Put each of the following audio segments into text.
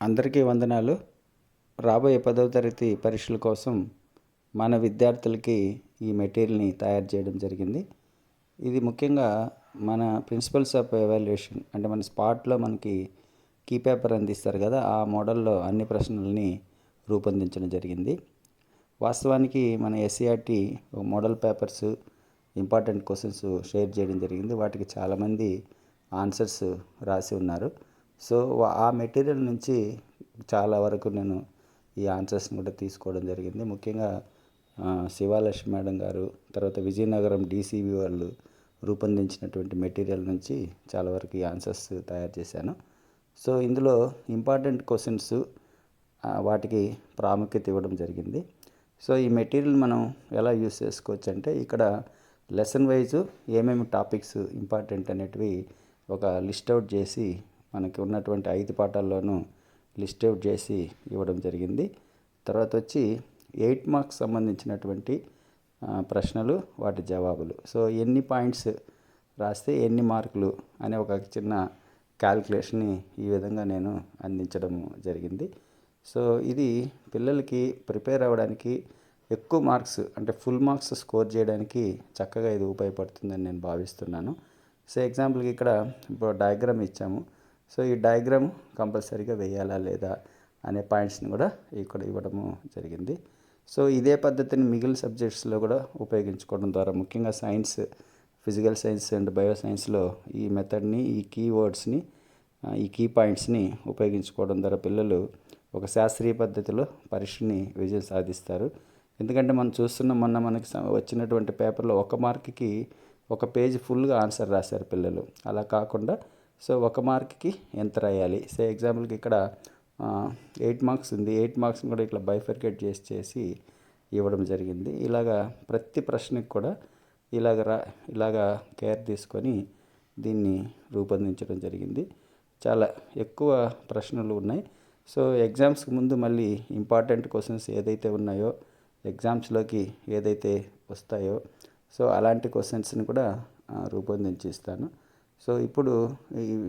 అందరికీ వందనాలు. రాబోయే 10వ తరగతి పరీక్షల కోసం మన విద్యార్థులకి ఈ మెటీరియల్ని తయారు చేయడం జరిగింది. ఇది ముఖ్యంగా మన ప్రిన్సిపల్స్ ఆఫ్ ఎవాల్యుయేషన్ అంటే మన స్పాట్లో మనకి కీ పేపర్ అందిస్తారు కదా, ఆ మోడల్లో అన్ని ప్రశ్నల్ని రూపొందించడం జరిగింది. వాస్తవానికి మన SCERT model papers, important questions share చేయడం జరిగింది. వాటికి చాలామంది ఆన్సర్స్ రాసి ఉన్నారు. సో ఆ మెటీరియల్ నుంచి చాలా వరకు నేను ఈ ఆన్సర్స్ని కూడా తీసుకోవడం జరిగింది. ముఖ్యంగా శివాలక్ష్మి మేడం గారు, తర్వాత విజయనగరం డీసీబీ వాళ్ళు రూపొందించినటువంటి మెటీరియల్ నుంచి చాలా వరకు ఈ ఆన్సర్స్ తయారు చేశాను. సో ఇందులో ఇంపార్టెంట్ క్వశ్చన్స్ వాటికి ప్రాముఖ్యత ఇవ్వడం జరిగింది. సో ఈ మెటీరియల్ మనం ఎలా యూస్ చేసుకోవచ్చు అంటే, ఇక్కడ లెసన్ వైజు ఏమేమి టాపిక్స్ ఇంపార్టెంట్ అనేటివి ఒక లిస్ట్ అవుట్ చేసి మనకి ఉన్నటువంటి 5 పాఠాల్లోనూ లిస్ట్ అవుట్ చేసి ఇవ్వడం జరిగింది. తర్వాత వచ్చి 8 మార్క్స్ సంబంధించినటువంటి ప్రశ్నలు, వాటి జవాబులు. సో ఎన్ని పాయింట్స్ రాస్తే ఎన్ని మార్కులు అనే ఒక చిన్న క్యాల్కులేషన్ని ఈ విధంగా నేను అందించడం జరిగింది. సో ఇది పిల్లలకి ప్రిపేర్ అవ్వడానికి ఎక్కువ మార్క్స్ అంటే ఫుల్ మార్క్స్ స్కోర్ చేయడానికి చక్కగా ఇది ఉపయోగపడుతుందని నేను భావిస్తున్నాను. సో ఎగ్జాంపుల్కి ఇక్కడ ఇప్పుడు డయాగ్రామ్ ఇచ్చాము. సో ఈ డయాగ్రామ్ కంపల్సరీగా వేయాలా లేదా అనే పాయింట్స్ని కూడా ఇక్కడ ఇవ్వడము జరిగింది. సో ఇదే పద్ధతిని మిగిలిన సబ్జెక్ట్స్లో కూడా ఉపయోగించుకోవడం ద్వారా, ముఖ్యంగా science, physical science and bio సైన్స్లో ఈ మెథడ్ని, ఈ కీవర్డ్స్ని, ఈ కీ పాయింట్స్ని ఉపయోగించుకోవడం ద్వారా పిల్లలు ఒక శాస్త్రీయ పద్ధతిలో పరీక్షని విజయం సాధిస్తారు. ఎందుకంటే మనం చూస్తున్నాం, మనకి వచ్చినటువంటి పేపర్లో 1 మార్క్కి 1 పేజీ ఫుల్గా ఆన్సర్ రాశారు పిల్లలు. అలా కాకుండా సో 1 మార్క్కి ఎంత రాయాలి. సో ఎగ్జాంపుల్కి ఇక్కడ 8 మార్క్స్ ఉంది. 8 మార్క్స్ని కూడా ఇట్లా బైఫర్కేట్ చేసి ఇవ్వడం జరిగింది. ఇలాగా ప్రతి ప్రశ్నకి కూడా ఇలాగా కేర్ తీసుకొని దీన్ని రూపొందించడం జరిగింది. చాలా ఎక్కువ ప్రశ్నలు ఉన్నాయి. సో ఎగ్జామ్స్కి ముందు మళ్ళీ ఇంపార్టెంట్ క్వశ్చన్స్ ఏదైతే ఉన్నాయో, ఎగ్జామ్స్లోకి ఏదైతే వస్తాయో, సో అలాంటి క్వశ్చన్స్ని కూడా రూపొందించి ఇస్తాను. సో ఇప్పుడు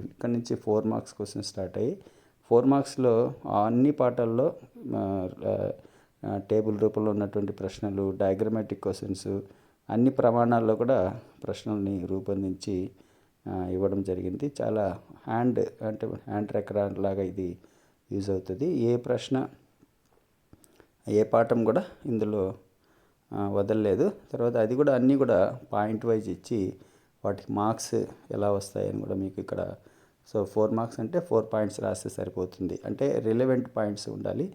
ఇక్కడ నుంచి 4 మార్క్స్ క్వశ్చన్ స్టార్ట్ అయ్యి 4 మార్క్స్లో అన్ని పాఠాల్లో టేబుల్ రూపంలో ఉన్నటువంటి ప్రశ్నలు, డయాగ్రమాటిక్ క్వశ్చన్స్, అన్ని ప్రమాణాల్లో కూడా ప్రశ్నల్ని రూపొందించి ఇవ్వడం జరిగింది. చాలా హ్యాండ్ ట్రాకర్ లాగా ఇది యూజ్ అవుతుంది. ఏ ప్రశ్న, ఏ పాఠం కూడా ఇందులో వదలలేదు. తర్వాత అది కూడా అన్నీ కూడా పాయింట్ వైజ్ ఇచ్చి వాటికి మార్క్స్ ఎలా వస్తాయని కూడా మీకు ఇక్కడ. సో 4 మార్క్స్ అంటే 4 పాయింట్స్ రాస్తే సరిపోతుంది. అంటే రిలవెంట్ పాయింట్స్ ఉండాలి,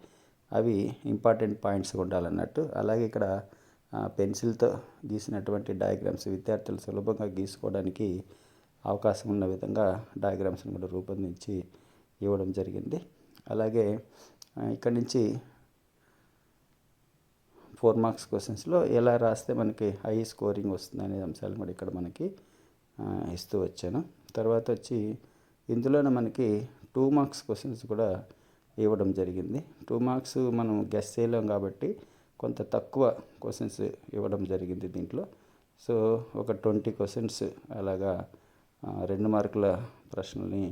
అవి ఇంపార్టెంట్ పాయింట్స్ ఉండాలన్నట్టు. అలాగే ఇక్కడ పెన్సిల్తో గీసినటువంటి డయాగ్రామ్స్ విద్యార్థులు సులభంగా గీసుకోవడానికి అవకాశం ఉన్న విధంగా డయాగ్రామ్స్ని కూడా రూపొందించి ఇవ్వడం జరిగింది. అలాగే ఇక్కడి నుంచి 4 మార్క్స్ క్వశ్చన్స్లో ఎలా రాస్తే మనకి హై స్కోరింగ్ వస్తుంది అనే అంశాలు కూడా ఇక్కడ మనకి ఇస్తూ వచ్చాను. తర్వాత వచ్చి ఇందులోనే మనకి 2 మార్క్స్ క్వశ్చన్స్ కూడా ఇవ్వడం జరిగింది. 2 మార్క్స్ మనం గెస్ చేయలేం కాబట్టి కొంత తక్కువ క్వశ్చన్స్ ఇవ్వడం జరిగింది దీంట్లో. సో ఒక 20 క్వశ్చన్స్ అలాగా 2 మార్కుల ప్రశ్నల్ని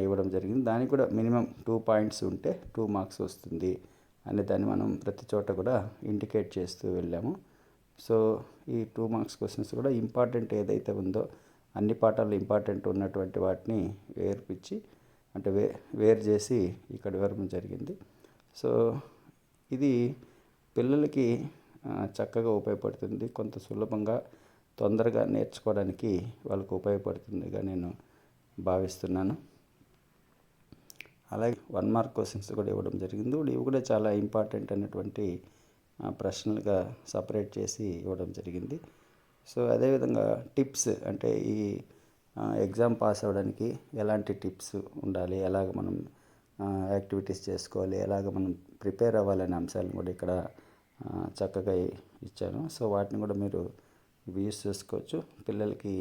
ఇవ్వడం జరిగింది. దానికి కూడా మినిమం 2 పాయింట్స్ ఉంటే 2 మార్క్స్ వస్తుంది అనే దాన్ని మనం ప్రతి చోట కూడా ఇండికేట్ చేస్తూ వెళ్ళాము. సో ఈ 2 మార్క్స్ క్వశ్చన్స్ కూడా ఇంపార్టెంట్ ఏదైతే ఉందో, అన్ని పాఠాలు ఇంపార్టెంట్ ఉన్నటువంటి వాటిని వేరు చేసి ఇక్కడ ఇవ్వడం జరిగింది. సో ఇది పిల్లలకి చక్కగా ఉపయోగపడుతుంది. కొంత సులభంగా తొందరగా నేర్చుకోవడానికి వాళ్ళకు ఉపయోగపడుతుందిగా నేను భావిస్తున్నాను. అలాగే 1 మార్క్ క్వశ్చన్స్ కూడా ఇవ్వడం జరిగింది. ఇవి కూడా చాలా ఇంపార్టెంట్ అనేటువంటి ప్రశ్నలుగా సపరేట్ చేసి ఇవ్వడం జరిగింది. సో అదేవిధంగా టిప్స్, అంటే ఈ ఎగ్జామ్ పాస్ అవ్వడానికి ఎలాంటి టిప్స్ ఉండాలి, ఎలాగ మనం యాక్టివిటీస్ చేసుకోవాలి, ఎలాగ మనం ప్రిపేర్ అవ్వాలనే అంశాలను కూడా ఇక్కడ చక్కగా ఇచ్చాను. సో వాటిని కూడా మీరు యూస్ చేసుకోవచ్చు. పిల్లలకి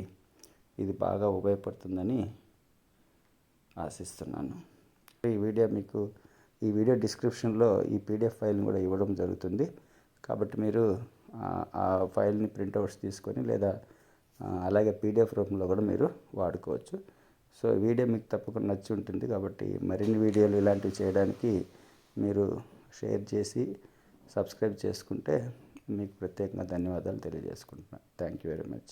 ఇది బాగా ఉపయోగపడుతుందని ఆశిస్తున్నాను. ఈ వీడియో డిస్క్రిప్షన్లో ఈ PDF ఫైల్ని కూడా ఇవ్వడం జరుగుతుంది. కాబట్టి మీరు ఆ ఫైల్ని ప్రింట్అవుట్స్ తీసుకొని లేదా అలాగే PDF రూపంలో కూడా మీరు వాడుకోవచ్చు. సో వీడియో మీకు తప్పకుండా నచ్చి ఉంటుంది. కాబట్టి మరిన్ని వీడియోలు ఇలాంటివి చేయడానికి మీరు షేర్ చేసి సబ్స్క్రైబ్ చేసుకుంటే మీకు ప్రత్యేకంగా ధన్యవాదాలు తెలియజేసుకుంటున్నాను. Thank you very much.